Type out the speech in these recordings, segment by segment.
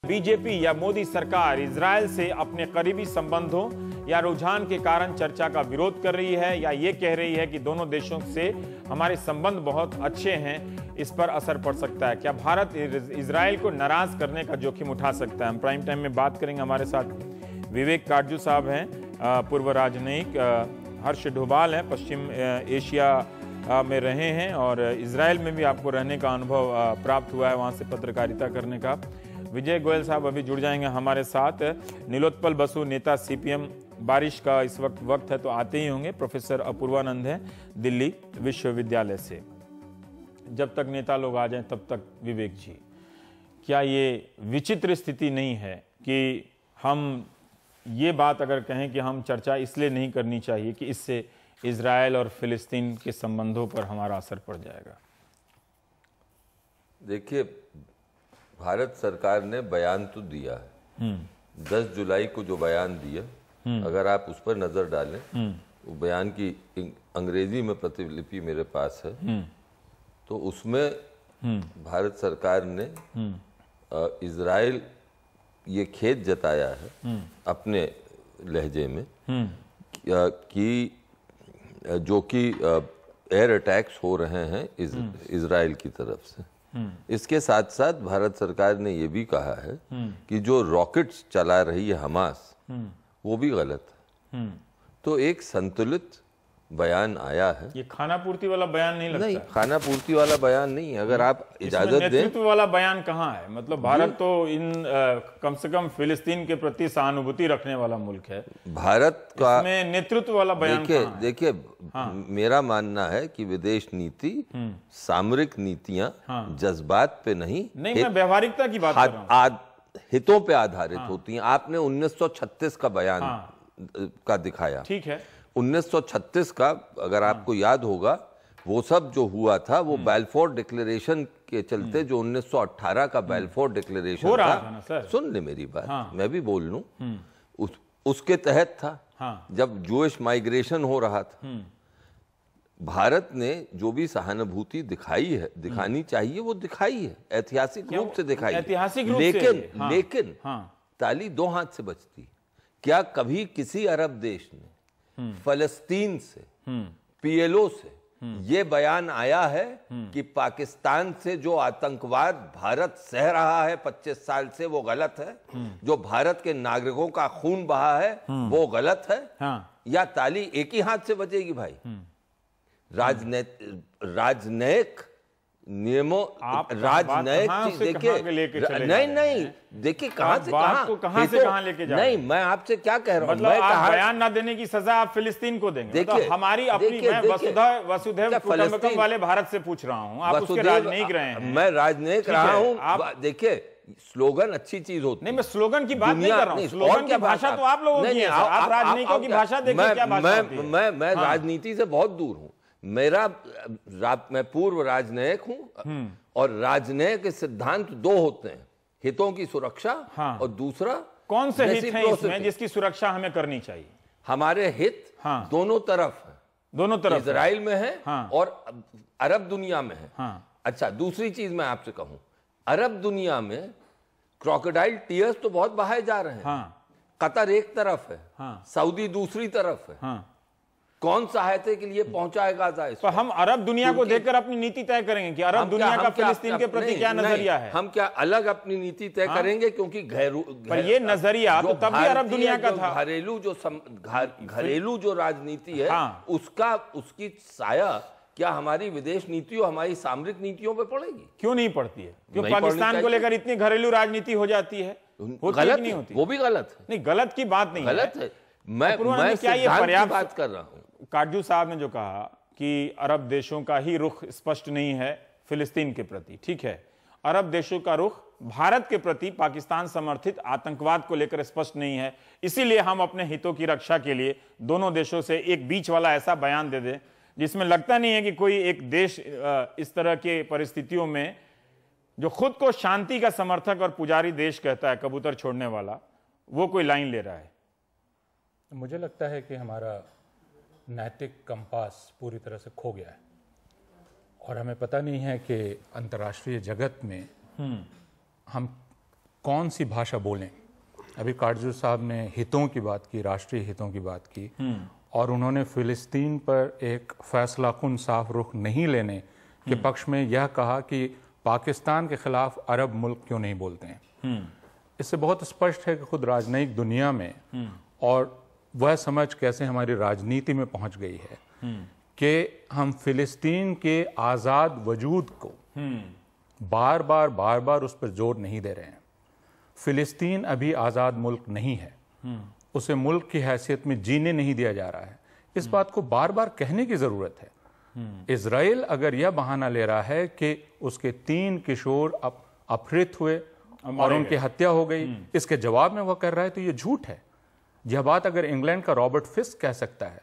BJP या मोदी सरकार Israel से अपने करीबी संबंधों या रुझान के कारण चर्चा का विरोध कर रही है, या ये कह रही है कि दोनों देशों से हमारे संबंध बहुत अच्छे हैं, इस पर असर पड़ सकता है? क्या भारत इजरायल को नाराज करने का जोखिम उठा सकता है? हम प्राइम टाइम में बात करेंगे। हमारे साथ विवेक काटजू साहब हैं, पूर्व राजनयिक, हर्ष डोभाल हैं, पश्चिम एशिया में रहे हैं और इजरायल में भी आपको रहने का अनुभव प्राप्त हुआ है, वहाँ से पत्रकारिता करने का। विजय गोयल साहब अभी जुड़ जाएंगे हमारे साथ। नीलोत्पल बसु, नेता सीपीएम, बारिश का इस वक्त है तो आते ही होंगे। प्रोफेसर अपूर्वानंद है दिल्ली विश्वविद्यालय से। जब तक नेता लोग आ जाएं तब तक विवेक जी, क्या ये विचित्र स्थिति नहीं है कि हम ये बात अगर कहें कि हम चर्चा इसलिए नहीं करनी चाहिए कि इससे इजरायल और फिलिस्तीन के संबंधों पर हमारा असर पड़ जाएगा? देखिए, भारत सरकार ने बयान तो दिया है। 10 जुलाई को जो बयान दिया, अगर आप उस पर नजर डालें, वो बयान की अंग्रेजी में प्रतिलिपि मेरे पास है, तो उसमें भारत सरकार ने इजराइल ये खेद जताया है अपने लहजे में कि जो कि एयर अटैक्स हो रहे हैं इजराइल की तरफ से। इसके साथ साथ भारत सरकार ने ये भी कहा है कि जो रॉकेट्स चला रही है हमास, वो भी गलत है। तो एक संतुलित बयान आया है। ये खाना पूर्ति वाला बयान नहीं लगता? नहीं, खाना पूर्ति वाला बयान नहीं है। अगर आप इजाजत दें, नेतृत्व वाला बयान कहाँ है? मतलब भारत तो इन कम से कम फिलिस्तीन के प्रति सहानुभूति रखने वाला मुल्क है। भारत का इसमें नेतृत्व वाला बयान देखिए, मेरा मानना है कि विदेश नीति, सामरिक नीतियां जज्बात पे नहीं, मैं व्यवहारिकता की बात कर रहा हूं, हितों पे आधारित होती हैं। आपने 1936 का बयान का दिखाया, ठीक है। 1936 का अगर आपको याद होगा, वो सब जो हुआ था वो बैलफोर डिक्लेरेशन के चलते, जो 1918 का बैलफोर डिक्लेरेशन हो रहा था ना सर। सुन ले मेरी बात, मैं भी बोल लूं। उसके तहत था, जब जूइश माइग्रेशन हो रहा था। भारत ने जो भी सहानुभूति दिखाई है, दिखानी चाहिए, वो दिखाई है, ऐतिहासिक रूप से दिखाई है। ऐतिहासिक रूप से, लेकिन ताली दो हाथ से बजती। क्या कभी किसी अरब देश ने फलस्तीन से, पीएलओ से ये बयान आया है कि पाकिस्तान से जो आतंकवाद भारत सह रहा है 25 साल से, वो गलत है? जो भारत के नागरिकों का खून बहा है वो गलत है? या ताली एक ही हाथ से बजेगी भाई? राजनयिक नियमों, राजनयिक चीज देखिए, नहीं देखिए, कहां से कहां लेके जा रहे हैं? नहीं, मैं आपसे क्या कह रहा हूं, मतलब आप बयान ना देने की सजा आप फिलिस्तीन को देंगे? देखिए, मतलब हमारी अपनी, मैं वसुधैव कुटुंबकम वाले भारत से पूछ रहा हूं, आप उसके राजनयिक रहे हैं। मैं राजनयिक रहा हूं। देखिए, स्लोगन अच्छी चीज होती है। नहीं, मैं स्लोगन की बात नहीं कर रहा हूं। स्लोगन की भाषा तो आप लोगों की है, आप राजनीतियों की भाषा देखिए क्या भाषा होती है। मैं राजनीति से बहुत दूर हूं। मैं पूर्व राजनयिक हूं, और राजनयिक के सिद्धांत दो होते हैं, हितों की सुरक्षा, और दूसरा कौन से हित हैं इसमें जिसकी सुरक्षा हमें करनी चाहिए? हमारे हित दोनों तरफ है, दोनों तरफ इजराइल में है और अरब दुनिया में है। अच्छा, दूसरी चीज मैं आपसे कहूं, अरब दुनिया में क्रोकोडाइल टीयर्स तो बहुत बहाए जा रहे हैं। कतर एक तरफ है, सऊदी दूसरी तरफ है। कौन सहायता के लिए पहुंचाएगा? तो हम अरब दुनिया को देखकर अपनी नीति तय करेंगे कि अरब दुनिया का फिलिस्तीन के प्रति क्या नजरिया है? हम क्या अलग अपनी नीति तय करेंगे? क्योंकि पर ये नजरिया तो तब भी अरब दुनिया का था। घरेलू जो राजनीति है, उसकी साया क्या हमारी विदेश नीति और हमारी सामरिक नीतियों पे पड़ेगी? क्यों नहीं पड़ती है? क्यों पाकिस्तान को लेकर इतनी घरेलू राजनीति हो जाती है? गलत नहीं होती? वो भी गलत है। नहीं, गलत की बात नहीं, गलत है। मैं क्या ये पर्याप्त बात कर रहा हूं? काटजू साहब ने जो कहा कि अरब देशों का ही रुख स्पष्ट नहीं है फिलिस्तीन के प्रति, ठीक है, अरब देशों का रुख भारत के प्रति पाकिस्तान समर्थित आतंकवाद को लेकर स्पष्ट नहीं है, इसीलिए हम अपने हितों की रक्षा के लिए दोनों देशों से एक बीच वाला ऐसा बयान दे दें जिसमें लगता नहीं है कि कोई एक देश इस तरह के परिस्थितियों में, जो खुद को शांति का समर्थक और पुजारी देश कहता है, कबूतर छोड़ने वाला, वो कोई लाइन ले रहा है। मुझे लगता है कि हमारा नैतिक कंपास पूरी तरह से खो गया है, और हमें पता नहीं है कि अंतर्राष्ट्रीय जगत में हम कौन सी भाषा बोलें। अभी काटजू साहब ने हितों की बात की, राष्ट्रीय हितों की बात की, और उन्होंने फिलिस्तीन पर एक फैसलाकुन साफ रुख नहीं लेने के पक्ष में यह कहा कि पाकिस्तान के खिलाफ अरब मुल्क क्यों नहीं बोलते हैं। इससे बहुत स्पष्ट है कि खुद राजनयिक दुनिया में और वह समझ कैसे हमारी राजनीति में पहुंच गई है कि हम फिलिस्तीन के आज़ाद वजूद को बार बार उस पर जोर नहीं दे रहे हैं। फिलिस्तीन अभी आज़ाद मुल्क नहीं है, उसे मुल्क की हैसियत में जीने नहीं दिया जा रहा है। इस बात को बार बार कहने की ज़रूरत है। इजराइल अगर यह बहाना ले रहा है कि उसके 3 किशोर अपहृत हुए और उनकी हत्या हो गई, इसके जवाब में वह कर रहा है, तो यह झूठ है। यह बात अगर इंग्लैंड का रॉबर्ट फिस्क कह सकता है,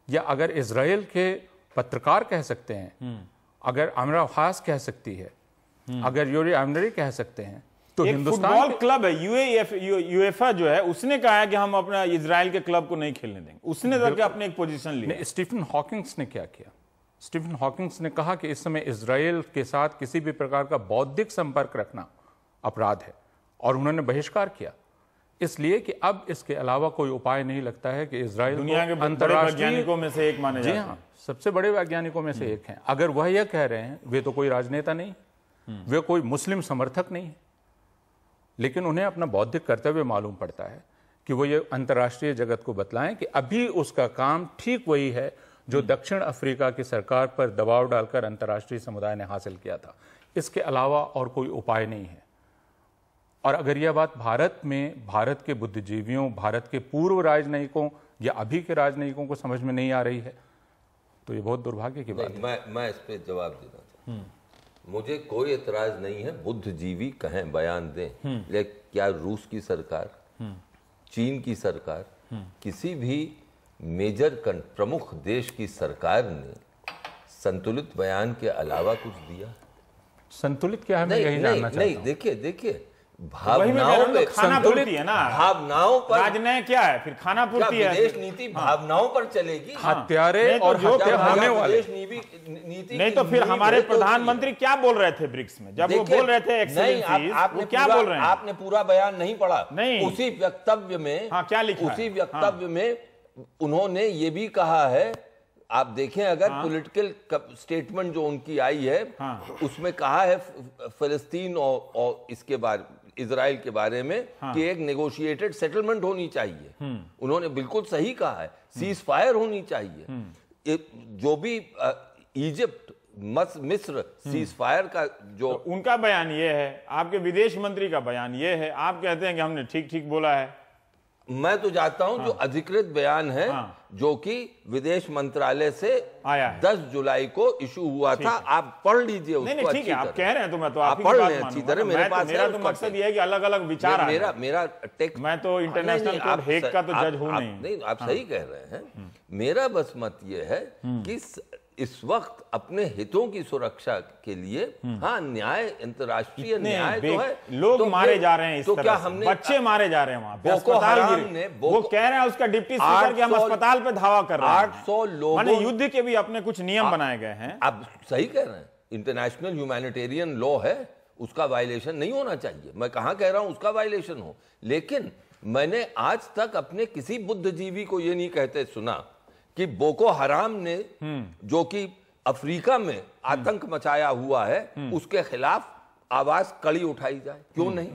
या अगर इजराइल के पत्रकार कह सकते हैं, अगर अमरा खास कह सकती है, अगर यूरी आमनरी कह सकते हैं, तो एक हिंदुस्तान फुटबॉल क्लब है यूएफए जो है, उसने कहा है कि हम अपना इजराइल के क्लब को नहीं खेलने देंगे। उसने करके अपने एक पोजीशन ली। स्टीफन हॉकिंग्स ने क्या किया? स्टीफन हॉकिंग्स ने कहा कि इस समय इजराइल के साथ किसी भी प्रकार का बौद्धिक संपर्क रखना अपराध है, और उन्होंने बहिष्कार किया, इसलिए कि अब इसके अलावा कोई उपाय नहीं लगता है कि इजराइल दुनिया के बड़े वैज्ञानिकों में से एक माने जाते हैं। हाँ, सबसे बड़े वैज्ञानिकों में से एक हैं। अगर वह यह कह रहे हैं, वे तो कोई राजनेता नहीं, वे कोई मुस्लिम समर्थक नहीं है, लेकिन उन्हें अपना बौद्धिक कर्तव्य मालूम पड़ता है कि वो ये अंतर्राष्ट्रीय जगत को बतलाएं कि अभी उसका काम ठीक वही है जो दक्षिण अफ्रीका की सरकार पर दबाव डालकर अंतर्राष्ट्रीय समुदाय ने हासिल किया था। इसके अलावा और कोई उपाय नहीं है। और अगर यह बात भारत में भारत के बुद्धिजीवियों, भारत के पूर्व राजनयिकों या अभी के राजनयिकों को समझ में नहीं आ रही है, तो ये बहुत दुर्भाग्य की बात है। मैं इस पे जवाब देना चाहता हूँ। मुझे कोई एतराज नहीं है, बुद्धिजीवी कहें, बयान दें, लेकिन क्या रूस की सरकार, चीन की सरकार, किसी भी मेजर प्रमुख देश की सरकार ने संतुलित बयान के अलावा कुछ दिया? संतुलित क्या है, मैं यही जानना चाहता हूं। नहीं, देखिए भावनाओं पे खाना पूर्ति है ना, भावनाओं पर राजनय क्या है, फिर खाना पूर्ति है। विदेश नीति भावनाओं पर चलेगी, हत्यारे और हत्या होने वाले नीति नहीं तो फिर हमारे प्रधानमंत्री क्या बोल रहे थे ब्रिक्स में, जब वो बोल रहे थे एक्सेलेंसीज, वो क्या बोल रहे हैं? आपने पूरा बयान नहीं पढ़ा। नहीं, उसी वक्तव्य में, क्या लिखा है? उसी वक्तव्य में उन्होंने ये भी कहा है, आप देखें अगर पॉलिटिकल स्टेटमेंट जो उनकी आई है, उसमें कहा है फिलिस्तीन और इसके बारे, इजराइल के बारे में कि एक नेगोशिएटेड सेटलमेंट होनी चाहिए। उन्होंने बिल्कुल सही कहा है, सीज फायर होनी चाहिए। जो भी इजिप्ट, मिस्र सीज फायर का जो तो उनका बयान ये है, आपके विदेश मंत्री का बयान ये है, आप कहते हैं कि हमने ठीक ठीक बोला है। मैं तो चाहता हूं जो अधिकृत बयान है, जो कि विदेश मंत्रालय से आया है, 10 जुलाई को इशू हुआ था, आप पढ़ लीजिए उसको। नहीं, ठीक है, आप कह रहे हैं तो मैं तो आप पढ़ लें अच्छी तरह। मेरे पास मेरा तो मकसद ये है कि अलग अलग विचार आए। मेरा टेक्स्ट, मैं तो इंटरनेशनल कोर्ट हेग का तो जज हूं नहीं। आप सही कह रहे हैं। मेरा बस मत ये है कि इस वक्त अपने हितों की सुरक्षा के लिए, न्याय, अंतर्राष्ट्रीय न्याय तो है, लोग मारे जा रहे हैं, तो क्या हमने बच्चे मारे जा रहे हैं वहां पे, बोको हराम ने, वो कह रहे हैं उसका डिप्टी स्पीकर कि हम अस्पताल पे धावा कर रहे हैं। 800 लोगों, माने युद्ध के भी अपने कुछ नियम बनाए गए हैं। आप सही कह रहे हैं, इंटरनेशनल ह्यूमैनिटेरियन लॉ है, उसका वायलेशन नहीं होना चाहिए। मैं कहां कह रहा हूं उसका वायलेशन हो, लेकिन मैंने आज तक अपने किसी बुद्धिजीवी को यह नहीं कहते सुना कि बोको हराम ने, जो कि अफ्रीका में आतंक मचाया हुआ है, उसके खिलाफ आवाज कड़ी उठाई जाए। क्यों नहीं?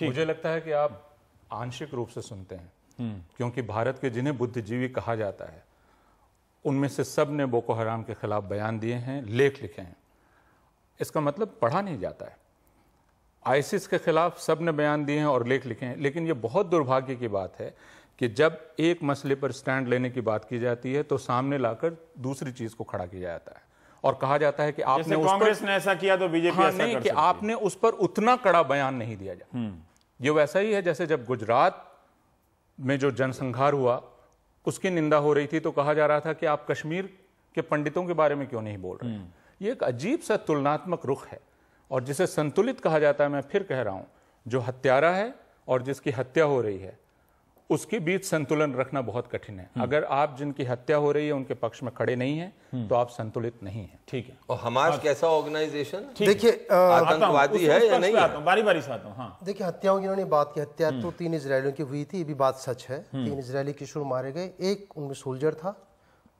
मुझे लगता है कि आप आंशिक रूप से सुनते हैं, क्योंकि भारत के जिन्हें बुद्धिजीवी कहा जाता है, उनमें से सब ने बोको हराम के खिलाफ बयान दिए हैं, लेख लिखे हैं। इसका मतलब पढ़ा नहीं जाता है। आईसिस के खिलाफ सब ने बयान दिए हैं और लेख लिखे हैं, लेकिन यह बहुत दुर्भाग्य की बात है कि जब एक मसले पर स्टैंड लेने की बात की जाती है तो सामने लाकर दूसरी चीज को खड़ा किया जाता है और कहा जाता है कि आपने कांग्रेस ने ऐसा किया तो बीजेपी ऐसा नहीं, कि आपने उस पर उतना कड़ा बयान नहीं दिया जाता। ये वैसा ही है जैसे जब गुजरात में जो जनसंहार हुआ उसकी निंदा हो रही थी तो कहा जा रहा था कि आप कश्मीर के पंडितों के बारे में क्यों नहीं बोल रहे। ये एक अजीब सा तुलनात्मक रुख है और जिसे संतुलित कहा जाता है। मैं फिर कह रहा हूं, जो हत्यारा है और जिसकी हत्या हो रही है उसके बीच संतुलन रखना बहुत कठिन है। अगर आप जिनकी हत्या हो रही है उनके पक्ष में खड़े नहीं हैं तो आप संतुलित नहीं हैं। ठीक है। और हमास कैसा ऑर्गेनाइजेशन? देखिए आतंकवादी है या नहीं है? बारी बारी से आता हूं। हाँ, देखिए हत्याओं की इन्होंने बात की, हत्या तो 3 इजरायलियों की हुई थी, ये भी बात सच है। 3 इजरायली किशोर मारे गए, एक उनमें सोल्जर था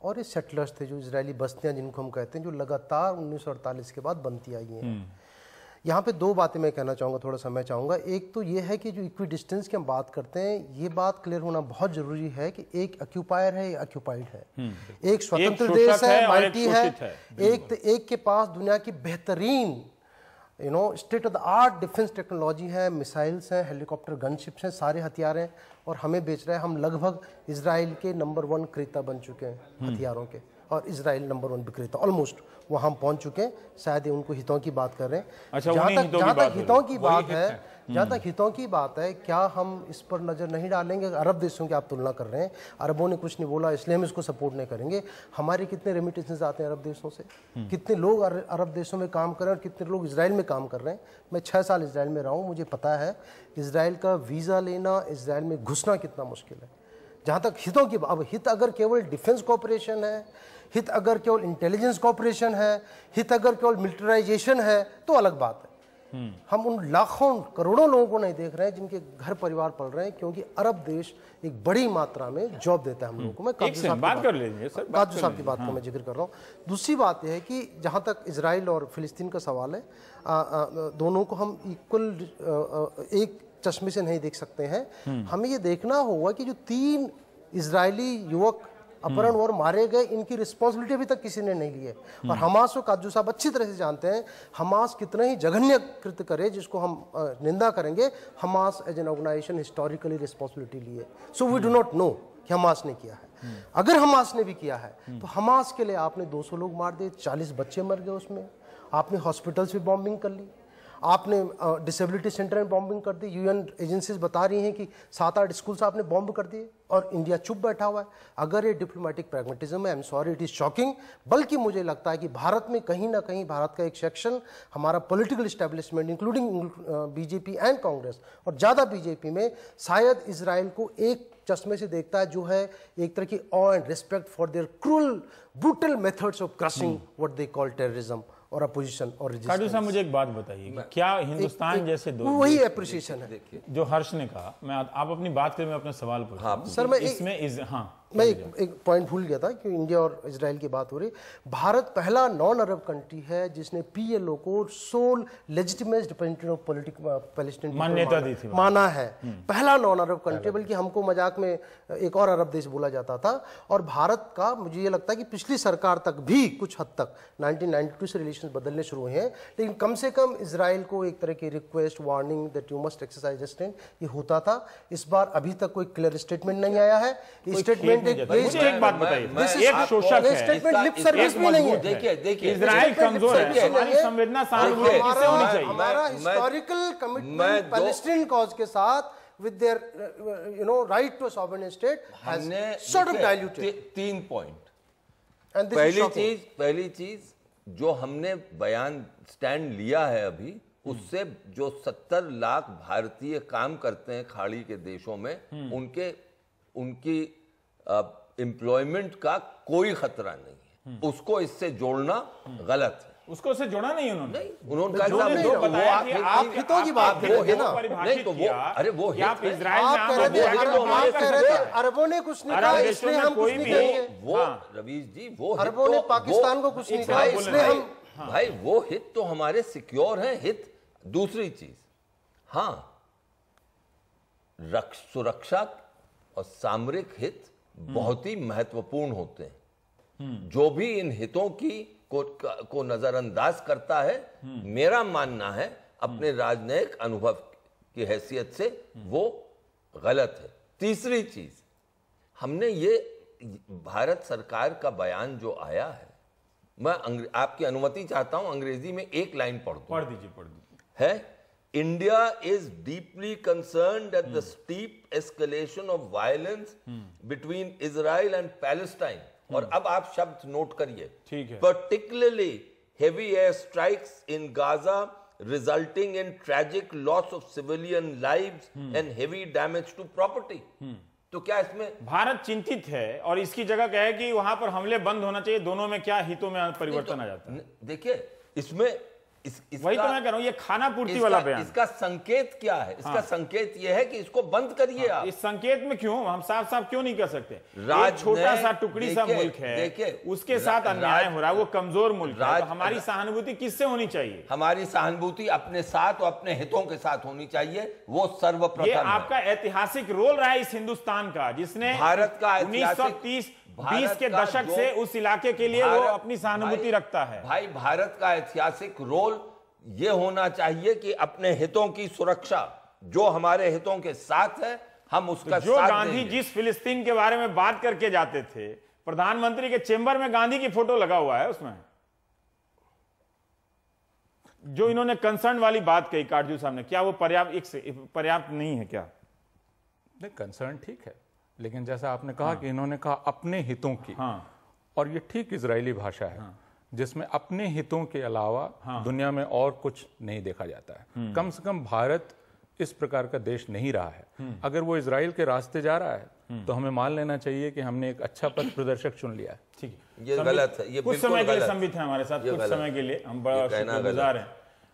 और ये सेटलर्स थे, जो इजरायली बस्तियां जिनको हम कहते हैं, जो लगातार 1948 के बाद बनती आई हैं। यहाँ पे 2 बातें मैं कहना चाहूँगा, थोड़ा समय चाहूँगा। एक तो ये है कि जो इक्वी डिस्टेंस की हम बात करते हैं, ये बात क्लियर होना बहुत जरूरी है कि एक ऑक्यूपायर है, एक ऑक्यूपाइड है, एक स्वतंत्र देश है, माइटी है, एक के पास दुनिया की बेहतरीन state of the art defence technology है, मिसाइल्स हैं, हेलीकॉप्टर गनशिप्स हैं, सारे हथियार हैं और हमें बेच रहा है। हम लगभग इजराइल के नंबर 1 क्रेता बन चुके हैं हथियारों के, और इजराइल नंबर 1 विक्रेता, ऑलमोस्ट वहाँ हम पहुँच चुके हैं। शायद ये उनको हितों की बात कर रहे हैं। अच्छा, जहाँ तक हितों की बात है, जहाँ तक हितों की बात है, क्या हम इस पर नज़र नहीं डालेंगे? अरब देशों की आप तुलना कर रहे हैं, अरबों ने कुछ नहीं बोला इसलिए हम इसको सपोर्ट नहीं करेंगे। हमारे कितने रेमिटेंसेस आते हैं अरब देशों से, कितने लोग अरब देशों में काम कर रहे हैं और कितने लोग इजराइल में काम कर रहे हैं। मैं 6 साल इजराइल में रहा हूँ, मुझे पता है इजराइल का वीज़ा लेना, इजराइल में घुसना कितना मुश्किल है। जहाँ तक हितों की, अब हित अगर केवल डिफेंस कॉपरेशन है, हित अगर केवल इंटेलिजेंस कॉपरेशन है, हित अगर केवल मिलिटराइजेशन है तो अलग बात है। हम उन लाखों करोड़ों लोगों को नहीं देख रहे हैं जिनके घर परिवार पल रहे हैं, क्योंकि अरब देश एक बड़ी मात्रा में जॉब देता है हम लोगों को। मैं काजू साहब की बात का मैं जिक्र कर रहा हूँ। दूसरी बात यह है कि जहाँ तक इजराइल और फिलिस्तीन का सवाल है, दोनों को हम इक्वल एक चश्मे से नहीं देख सकते हैं। हमें ये देखना होगा कि जो 3 इजरायली युवक अपहरण और मारे गए, इनकी रिस्पॉन्सिबिलिटी अभी तक किसी ने नहीं ली है। और हमास को काजू साहब अच्छी तरह से जानते हैं, हमास कितना ही जघन्य कृत्य करे जिसको हम निंदा करेंगे, Hamas as an organisation historically responsibility ली है। So we do not know कि हमास ने किया है। अगर हमास ने भी किया है तो हमास के लिए आपने 200 लोग मार दिए, 40 बच्चे मर गए उसमें, आपने हॉस्पिटल्स में बॉम्बिंग कर ली, आपने डिसेबिलिटी सेंटर में बॉम्बिंग कर दी। यूएन एजेंसीज बता रही हैं कि 7-8 स्कूल्स आपने बॉम्ब कर दिए और इंडिया चुप बैठा हुआ है। अगर ये डिप्लोमेटिक प्रैग्मेटिज्म है, I am sorry, it is shocking. बल्कि मुझे लगता है कि भारत में कहीं ना कहीं भारत का एक सेक्शन, हमारा political establishment including BJP and Congress, और ज़्यादा बीजेपी में, शायद इजराइल को एक चश्मे से देखता है, जो है एक तरह की ऑ and respect for their cruel brutal methods of crushing what they call terrorism और अपोजिशन और रेजिस्टेंस। काजू साहब, मुझे एक बात बताइए, क्या हिंदुस्तान जैसे दो, वही एप्रिसिएशन है जो हर्ष ने कहा, आप अपनी बात करें, मैं अपना सवाल पूछूं। सर, मैं मैं एक पॉइंट भूल गया था कि इंडिया और इजराइल की बात हो रही। भारत पहला नॉन अरब कंट्री है जिसने PLO को sole legitimate dependent of Palestine मान्यता दी थी, माना है। पहला नॉन अरब कंट्री, बल्कि हमको मजाक में एक और अरब देश बोला जाता था। और भारत का, मुझे ये लगता है कि पिछली सरकार तक भी कुछ हद तक 1992 से रिलेशन बदलने शुरू हुए हैं, लेकिन कम से कम इजराइल को एक तरह की request, warning that you must exercise restaurant, ये होता था। इस बार अभी तक कोई क्लियर स्टेटमेंट नहीं आया है। स्टेटमेंट, मुझे एक बात बताइए, एक शोषक है, स्टेटमेंट लिप सर्विस भी नहीं है। देखिए इजराइल कमजोर है, हमारी संवेदना सहानुभूति किससे होनी चाहिए? हमारा हिस्टोरिकल कमिटमेंट पैलेस्टीन कॉज के साथ with their right to a sovereign state has sort of diluted. 3 point. पहली चीज जो हमने बयान स्टैंड लिया है अभी, उससे जो 70 लाख भारतीय काम करते हैं खाड़ी के देशों में, उनकी एम्प्लॉयमेंट का कोई खतरा नहीं है। उसको इससे जोड़ना गलत है। उसको से जोड़ा नहीं उन्होंने। उन्होंने कहा आप हितों की बात कर रहे हैं ना, नहीं तो वो, अरे वो आप इजराइल आप कह रहे थे अरबों ने कुछ नहीं कहा इसलिए हम कुछ नहीं करेंगे। वो रवीश जी, वो अरबों ने पाकिस्तान को कुछ नहीं कहा इसलिए हम, भाई वो हित तो हमारे सिक्योर हैं हित। दूसरी चीज, हाँ, सुरक्षा और सामरिक हित बहुत ही महत्वपूर्ण होते हैं। जो भी इन हितों को नजरअंदाज करता है, मेरा मानना है अपने राजनयिक अनुभव की हैसियत से वो गलत है। तीसरी चीज, हमने ये भारत सरकार का बयान जो आया है, मैं आपकी अनुमति चाहता हूं, अंग्रेजी में एक लाइन पढ़ दीजिए। है, India is deeply concerned at the steep escalation of violence between Israel and Palestine. और अब आप शब्द नोट करिए, ठीक है, particularly heavy air strikes in Gaza resulting in tragic loss of civilian lives and heavy damage to property. तो क्या इसमें भारत चिंतित है और इसकी जगह कहे कि वहां पर हमले बंद होना चाहिए, दोनों में क्या हितों में परिवर्तन आ जाता है? देखिए इसमें वही तो मैं कह रहा हूं, ये खाना पूर्ति वाला बयान। इसका संकेत क्या है? इसका संकेत ये है कि इसको बंद करिए आप। इस संकेत में क्यों हम साफ साफ क्यों नहीं कर सकते? एक छोटा सा टुकड़ी सा मुल्क है, उसके साथ अन्याय हो रहा है, वो कमजोर मुल्क है, तो हमारी सहानुभूति किससे होनी चाहिए? हमारी सहानुभूति अपने साथ और अपने हितों के साथ होनी चाहिए, वो सर्वप्रथम। ये आपका ऐतिहासिक रोल रहा है इस हिंदुस्तान का, जिसने भारत का 1930-20 के दशक से उस इलाके के लिए वो अपनी सहानुभूति रखता है। भाई, भारत का ऐतिहासिक रोल ये होना चाहिए कि अपने हितों की सुरक्षा, जो हमारे हितों के साथ है, हम उसका जो साथ गांधी देंगे। जिस फिलिस्तीन के बारे में बात करके जाते थे, प्रधानमंत्री के चेंबर में गांधी की फोटो लगा हुआ है उसमें। जो इन्होंने कंसर्न वाली बात कही काटजू साहब ने, क्या वो पर्याप्त नहीं है क्या? नहीं, कंसर्न ठीक है, लेकिन जैसा आपने कहा कि इन्होंने कहा अपने हितों की, और ये ठीक इजरायली भाषा है जिसमें अपने हितों के अलावा दुनिया में और कुछ नहीं देखा जाता है। कम से कम भारत इस प्रकार का देश नहीं रहा है। अगर वो इजराइल के रास्ते जा रहा है तो हमें मान लेना चाहिए कि हमने एक अच्छा पथ प्रदर्शक चुन लिया है। ठीक है, ये गलत है, ये कुछ समय के लिए संबित है हमारे साथ, कुछ समय के लिए हम बड़ा शुक्रगुजार हैं।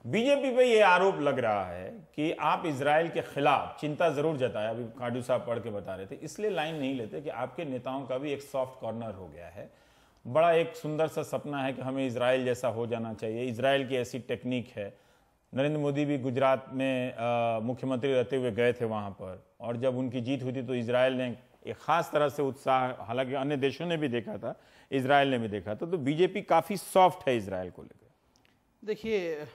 बीजेपी पे ये आरोप लग रहा है कि आप इजराइल के खिलाफ चिंता जरूर जताया, अभी काटजू साहब पढ़ के बता रहे थे, इसलिए लाइन नहीं लेते कि आपके नेताओं का भी एक सॉफ्ट कॉर्नर हो गया है। बड़ा एक सुंदर सा सपना है कि हमें इजराइल जैसा हो जाना चाहिए, इजराइल की ऐसी टेक्निक है। नरेंद्र मोदी भी गुजरात में मुख्यमंत्री रहते हुए गए थे वहां पर, और जब उनकी जीत हुई थी तो इजराइल ने एक खास तरह से उत्साह, हालांकि अन्य देशों ने भी देखा था, इजराइल ने भी देखा था। तो बीजेपी काफी सॉफ्ट है इजराइल को लेकर। देखिए,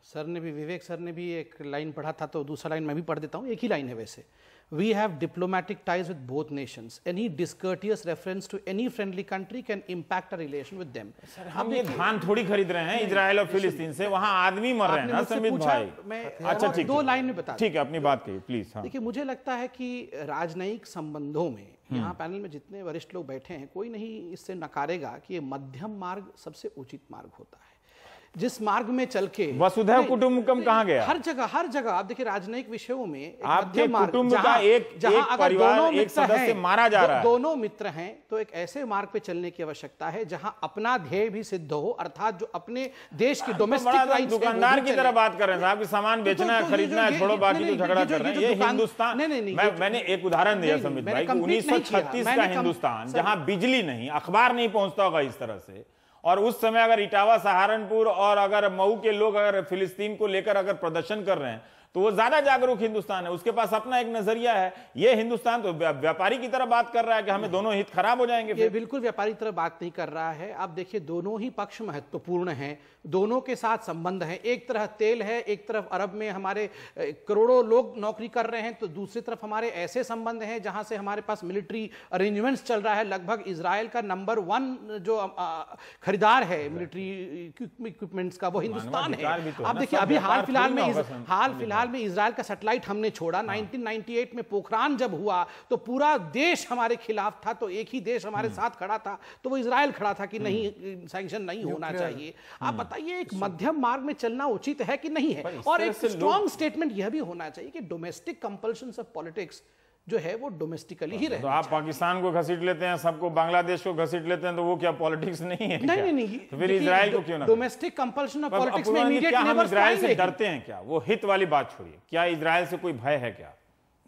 सर ने भी, विवेक सर ने भी एक लाइन पढ़ा था, तो दूसरा लाइन मैं भी पढ़ देता हूँ, एक ही लाइन है वैसे। We have diplomatic ties with both nations. Any discourteous reference to any friendly country can impact our relation with them. Sir, हम ये धान थोड़ी खरीद रहे हैं इजराइल और फिलिस्तीन से, वहां आदमी मर रहे हैं ना संबित भाई। अच्छा, ठीक, दो लाइन में बता, ठीक है, अपनी बात कहिए प्लीज। देखिए, मुझे लगता है कि राजनयिक संबंधों में यहाँ पैनल में जितने वरिष्ठ लोग बैठे हैं, कोई नहीं इससे नकारेगा कि ये मध्यम मार्ग सबसे उचित मार्ग होता है। जिस मार्ग में चल के वसुधैव कुटुंबकम कहाँ गया? हर जगह आप देखिए, राजनयिक विषयों में आपके कुटुंब का एक परिवार, एक सदस्य मारा जा रहा है, दोनों मित्र हैं, तो एक ऐसे मार्ग पे चलने की आवश्यकता है जहां अपना ध्येय भी सिद्ध हो, अर्थात जो अपने देश की डोमेस्टिक राइट्स, दुकानदार की तरह बात कर रहे हैं साहब कि सामान बेचना है, खरीदना है, छोड़ो बाकी तो झगड़ा कर रहे हैं। ये हिंदुस्तान, मैंने एक उदाहरण दिया संबित भाई, 1936 का हिंदुस्तान, जहां बिजली नहीं, अखबार नहीं पहुंचता होगा इस तरह से, और उस समय अगर इटावा, सहारनपुर और अगर मऊ के लोग अगर फिलिस्तीन को लेकर अगर प्रदर्शन कर रहे हैं, तो वो ज्यादा जागरूक हिंदुस्तान है, उसके पास अपना एक नजरिया है। ये हिंदुस्तान तो व्यापारी की तरह बात कर रहा है कि हमें दोनों हित खराब हो जाएंगे। ये बिल्कुल व्यापारी की तरह बात नहीं कर रहा है। आप देखिए, दोनों ही पक्ष महत्वपूर्ण हैं, दोनों के साथ संबंध है। एक तरफ तेल है, एक तरफ अरब में हमारे करोड़ों लोग नौकरी कर रहे हैं, तो दूसरी तरफ हमारे ऐसे संबंध हैं जहां से हमारे पास मिलिट्री अरेंजमेंट्स चल रहा है। लगभग इजराइल का नंबर 1 जो खरीदार है मिलिट्री इक्विपमेंट्स का, वो हिंदुस्तान है। आप देखिए, अभी हाल फिलहाल में इजराइल का सैटेलाइट हमने छोड़ा। 1998 में पोखरान जब हुआ तो पूरा देश हमारे खिलाफ था, तो एक ही देश हमारे साथ खड़ा था, तो वो इजराइल खड़ा था कि नहीं, सैंक्शन नहीं होना चाहिए। आप बताइए, एक मध्यम मार्ग में चलना उचित है कि नहीं है? और एक स्ट्रॉन्ग स्टेटमेंट यह भी होना चाहिए कि डोमेस्टिक कंपल्शंस ऑफ पॉलिटिक्स जो है वो डोमेस्टिकली ही रहे। तो आप पाकिस्तान को घसीट लेते हैं, सबको बांग्लादेश को घसीट लेते हैं, तो वो क्या पॉलिटिक्स नहीं है? नहीं, तो फिर इजराइल को क्यों ना? डोमेस्टिक कंपल्शन ऑफ पॉलिटिक्स में इमीडिएट क्या हम इजराइल से डरते हैं क्या? वो हित वाली बात छोड़िए, क्या इजराइल से कोई भय है क्या?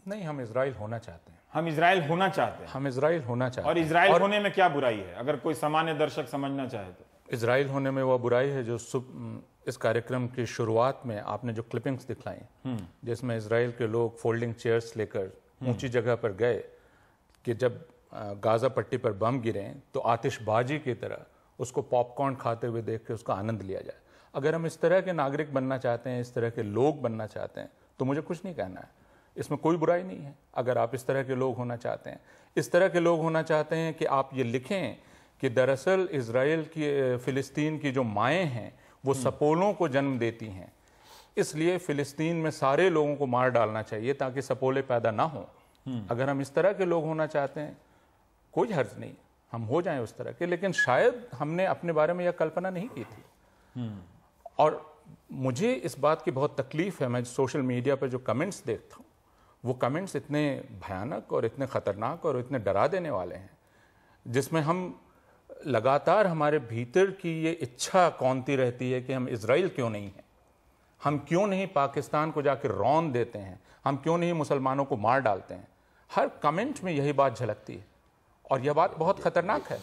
नहीं, हम इजराइल होना चाहते हैं। हम इजराइल होना चाहते हैं। हम इजराइल होना चाहते हैं। और इजराइल होने में क्या बुराई है, अगर कोई सामान्य दर्शक समझना चाहे तो? इजराइल होने में वह बुराई है जो इस कार्यक्रम की शुरुआत में आपने जो क्लिपिंग्स दिखलाई, जिसमें इजराइल के लोग फोल्डिंग चेयर्स लेकर ऊंची जगह पर गए कि जब गाजा पट्टी पर बम गिरे तो आतिशबाजी की तरह उसको पॉपकॉर्न खाते हुए देख के उसका आनंद लिया जाए। अगर हम इस तरह के नागरिक बनना चाहते हैं, इस तरह के लोग बनना चाहते हैं, तो मुझे कुछ नहीं कहना है, इसमें कोई बुराई नहीं है। अगर आप इस तरह के लोग होना चाहते हैं, इस तरह के लोग होना चाहते हैं कि आप ये लिखें कि दरअसल इजराइल की, फिलिस्तीन की जो माएँ हैं वो सपोलों को जन्म देती हैं, इसलिए फिलिस्तीन में सारे लोगों को मार डालना चाहिए ताकि सपोले पैदा ना हो। अगर हम इस तरह के लोग होना चाहते हैं, कोई हर्ज नहीं, हम हो जाएं उस तरह के, लेकिन शायद हमने अपने बारे में यह कल्पना नहीं की थी। और मुझे इस बात की बहुत तकलीफ है, मैं सोशल मीडिया पर जो कमेंट्स देखता हूँ वो कमेंट्स इतने भयानक और इतने ख़तरनाक और इतने डरा देने वाले हैं, जिसमें हम लगातार हमारे भीतर की ये इच्छा कौंती रहती है कि हम इजराइल क्यों नहीं हैं, हम क्यों नहीं पाकिस्तान को जाकर रौंद देते हैं, हम क्यों नहीं मुसलमानों को मार डालते हैं। हर कमेंट में यही बात झलकती है और यह बात बहुत खतरनाक है।